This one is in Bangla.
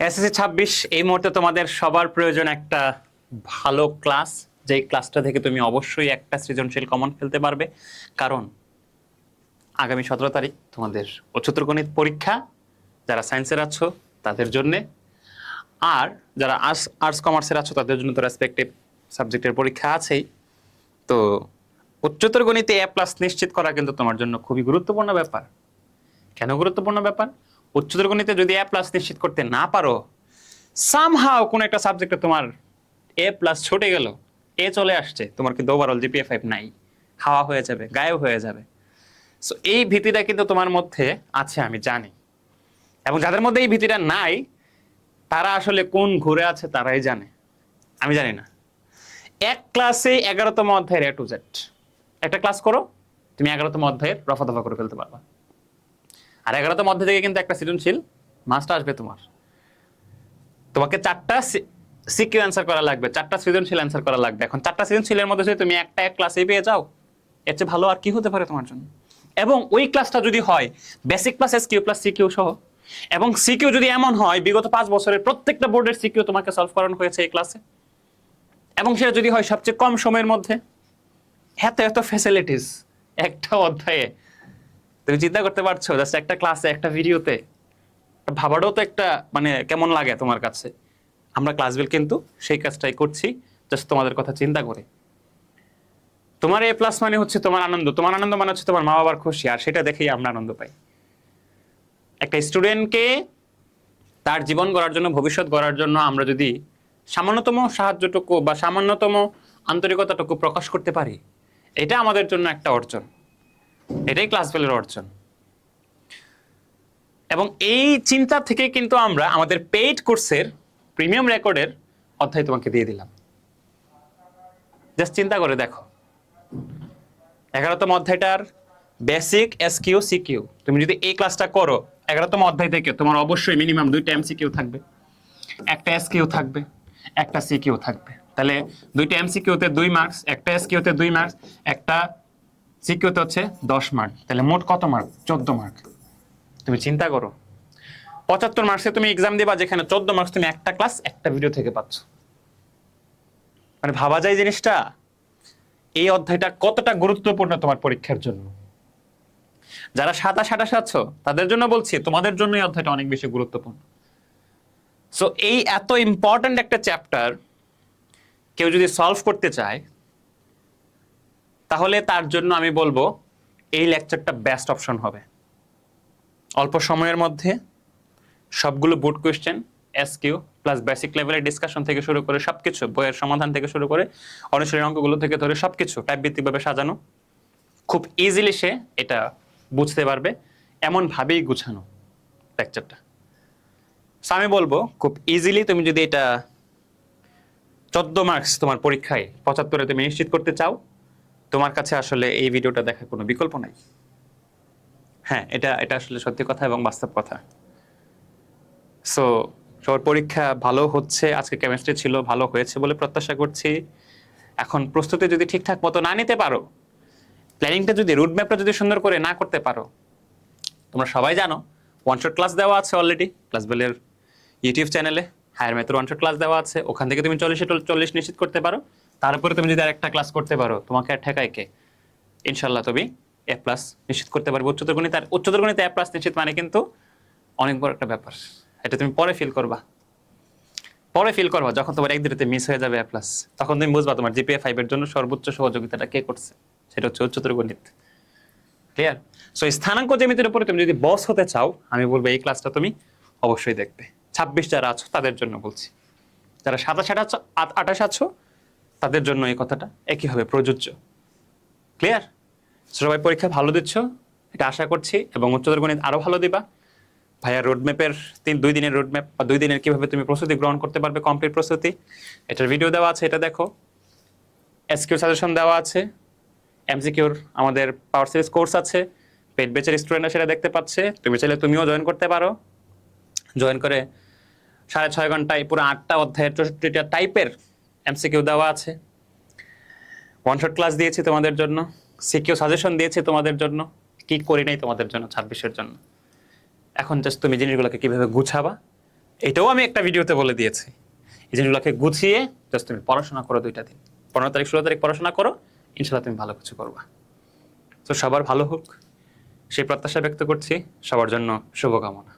এসএসসি 26 এই মুহূর্তে তোমাদের সবার প্রয়োজন একটা ভালো ক্লাস, যেই ক্লাসটা থেকে তুমি অবশ্যই একটা সৃজনশীল কমন ফেলতে পারবে। কারণ আগামী 17 তারিখ তোমাদের উচ্চতর গণিত পরীক্ষা, যারা সায়েন্সের আছো তাদের জন্য, আর যারা আর্টস কমার্সের আছো তাদের জন্য তো রেসপেক্টিভ সাবজেক্টের পরীক্ষা আছেই। তো উচ্চতর গণিতে এ প্লাস নিশ্চিত করা কিন্তু তোমার জন্য খুবই গুরুত্বপূর্ণ ব্যাপার। কেন গুরুত্বপূর্ণ ব্যাপার? উচ্চতর গণিতে যদি এ প্লাস নিশ্চিত করতে না পারো, সামহাও কোন একটা সাবজেক্টে তোমার এ প্লাস ছুটে গেল, এ চলে আসছে, তোমার কিন্তু ওভারঅল জিপিএ 5 নাই, হাওয়া হয়ে যাবে, গায়েব হয়ে যাবে। সো এই ভীতিটা কিন্তু তোমার মধ্যে আছে, আমি জানি। এবং যাদের মধ্যে এই ভীতিটা নাই, তারা আসলে কোন ঘুরে আছে তারাই জানে, আমি জানি না। এক ক্লাসে 11তম অধ্যায়ের এ টু জেড একটা ক্লাস করো, তুমি 11তম অধ্যায়ের রফা দফা করে ফেলতে পারবা। আর 11তম অধ্যায় থেকে কিন্তু একটা সৃজনশীল মাস্ট আসবে তোমাকে 4টা সিকিউ অ্যান্সার করা লাগবে, 4টা সৃজনশীল অ্যান্সার করা লাগবে। এখন 4টা সৃজনশীলের মধ্যে যদি তুমি একটা এক ক্লাসে পেয়ে যাও, এর চেয়ে ভালো আর কি হতে পারে তোমার জন্য? এবং ওই ক্লাসটা যদি হয় basic plus SQ plus CQ সহ, এবং সিকিউ যদি এমন হয় বিগত 5 বছরের প্রত্যেকটা বোর্ডের সিকিউ তোমাকে সলভ করানো হয়েছে এই ক্লাসে, এবং সেটা যদি হয় সবচেয়ে কম সময়ের মধ্যে, এত এত ফ্যাসিলিটিস একটা অধ্যায়ে, তুমি চিন্তা করতে পারছো? জাস্ট একটা ক্লাসে একটা ভিডিওতে ভাবাটাও তো একটা মানে কেমন লাগে তোমার কাছে? আমরা ক্লাসবিল কিন্তু সেই কাজটাই করছি, জাস্ট তোমাদের কথা চিন্তা করে। তোমার এ প্লাস মানে হচ্ছে তোমার আনন্দ, তোমার আনন্দ মানে হচ্ছে তোমার মা বাবার খুশি, আর সেটা দেখেই আমরা আনন্দ পাই। একটা স্টুডেন্টকে তার জীবন গড়ার জন্য, ভবিষ্যৎ গড়ার জন্য আমরা যদি সামান্যতম সাহায্যটুকু বা সামান্যতম আন্তরিকতাটুকু প্রকাশ করতে পারি, এটা আমাদের জন্য একটা অর্জন, এটাই ক্লাসবেলের অর্জন। এবং এই চিন্তা থেকে কিন্তু আমরা আমাদের পেইড কোর্সের প্রিমিয়াম রেকর্ডের অধ্যায় তোমাকে দিয়ে দিলাম। জাস্ট চিন্তা করে দেখো, 11তম অধ্যায়টার বেসিক এসকিউ সিকিউ তুমি যদি এই ক্লাসটা করো, 11তম অধ্যায় থেকে তোমার অবশ্যই মিনিমাম 2টা এমসিকিউ থাকবে, একটা এসকিউ থাকবে, একটা সিকিউ থাকবে। তাহলে 2টা এমসিকিউতে 2 মার্কস, একটা এসকিউতে 2 মার্কস, একটা সিকিউতে হচ্ছে 10 মার্ক। তাহলে মোট কত মার্ক? 14 মার্ক। তুমি চিন্তা করো, 75 মার্কসে তুমি এক্সাম দিবা, যেখানে 14 মার্কস তুমি একটা ক্লাস একটা ভিডিও থেকে পাচ্ছ। মানে ভাবা যায় জিনিসটা, এই অধ্যায়টা কতটা গুরুত্বপূর্ণ তোমার পরীক্ষার জন্য। যারা 27-28 আছো তাদের জন্য বলছি, তোমাদের জন্য এই অধ্যায়টা অনেক বেশি গুরুত্বপূর্ণ। সো এই এত ইম্পর্ট্যান্ট একটা চ্যাপ্টার কেউ যদি সলভ করতে চায়, তাহলে তার জন্য আমি বলবো এই লেকচারটা বেস্ট অপশন হবে। অল্প সময়ের মধ্যে সবগুলো board question, SQ plus basic লেভেলের ডিসকাশন থেকে শুরু করে সবকিছু, বইয়ের সমাধান থেকে শুরু করে অনুশীলনী অঙ্কগুলো থেকে ধরে সবকিছু টাইপ ভিত্তিকভাবে সাজানো, খুব ইজিলি সে এটা বুঝতে পারবে, এমন ভাবেই গুছানো লেকচারটা। সো আমি বলবো খুব ইজিলি তুমি যদি এটা 14 মার্কস তোমার পরীক্ষায় 75-এ তুমি নিশ্চিত করতে চাও, তোমার কাছে আসলে এই ভিডিওটা দেখার কোনো বিকল্প নাই। হ্যাঁ, এটা এটা আসলে সত্যি কথা এবং বাস্তব কথা। সো সবার পরীক্ষা ভালো হচ্ছে, আজকে কেমিস্ট্রি ছিল, ভালো হয়েছে বলে প্রত্যাশা করছি। এখন প্রস্তুতি যদি ঠিকঠাক মতো না নিতে পারো, প্ল্যানিংটা যদি, রুট ম্যাপটা যদি সুন্দর করে না করতে পারো, তোমরা সবাই জানো ওয়ান শট ক্লাস দেওয়া আছে অলরেডি ক্লাসবেলের ইউটিউব চ্যানেলে, হায়ার ম্যাথের ওয়ান শট ক্লাস দেওয়া আছে, ওখান থেকে তুমি 40 নিশ্চিত করতে পারো। তারপরে তুমি যদি আরেকটা ক্লাস করতে পারো, তোমাকে আর ঠেকায় কে? ইনশাল্লাহ তুমি এ প্লাস নিশ্চিত করতে পারবে উচ্চতর গণিত। আর উচ্চতর গণিতে এ প্লাস নিশ্চিত মানে কিন্তু অনেক বড় একটা ব্যাপার। এটা তুমি পরে ফিল করবা, যখন তোমার 1-2তে মিস হয়ে যাবে এ প্লাস, তখন তুমি বুঝবা তোমার জিপিএ 5 এর জন্য সর্বোচ্চ সহযোগিতাটা কে করছে, সেটা হচ্ছে উচ্চতর গণিত। ক্লিয়ার? সো স্থানাঙ্ক জ্যামিতির উপরে তুমি যদি বস হতে চাও, আমি বলবো এই ক্লাসটা তুমি অবশ্যই দেখবে। 26 যারা আছো তাদের জন্য বলছি, যারা 27-28 আছো তাদের জন্য এই কথাটা একইভাবে প্রযোজ্য। ক্লিয়ার? সবাই পরীক্ষা ভালো দিচ্ছ এটা আশা করছি, এবং উচ্চতর গণিত আরো ভালো দিবা। ভাইয়া রোডম্যাপের 2 দিনের রোডম্যাপ বা 2 দিনের কিভাবে তুমি প্রস্তুতি গ্রহণ করতে পারবে, কমপ্লিট প্রস্তুতি, এটার ভিডিও দেওয়া আছে, এটা দেখো। এসকিউ সাজেশন দেওয়া আছে, এমসিকিউর আমাদের পাওয়ার সিরিজ কোর্স আছে, পেড ব্যাচের স্টুডেন্টরা সেটা দেখতে পাচ্ছে। তুমি চাইলে তুমিও জয়েন করতে পারো, জয়েন করে 6.5 ঘন্টায় পুরো 8টা অধ্যায়ের 64টা টাইপের এমসিকিউ দেওয়া আছে। ওয়ান শট ক্লাস দিয়েছি তোমাদের জন্য, সিকিউ সাজেশন দিয়েছি তোমাদের জন্য, কি করি নাই তোমাদের জন্য 26-এর জন্য। এখন জাস্ট তুমি জিনিসগুলোকে কিভাবে গুছাবা এটাও আমি একটা ভিডিওতে বলে দিয়েছি। এই জিনিসগুলোকে গুছিয়ে জাস্ট তুমি পড়াশোনা করো 2টা দিন, 15 তারিখ 16 তারিখ পড়াশোনা করো, ইনশাল্লাহ তুমি ভালো কিছু করবা। তো সবার ভালো হোক সেই প্রত্যাশা ব্যক্ত করছি, সবার জন্য শুভকামনা।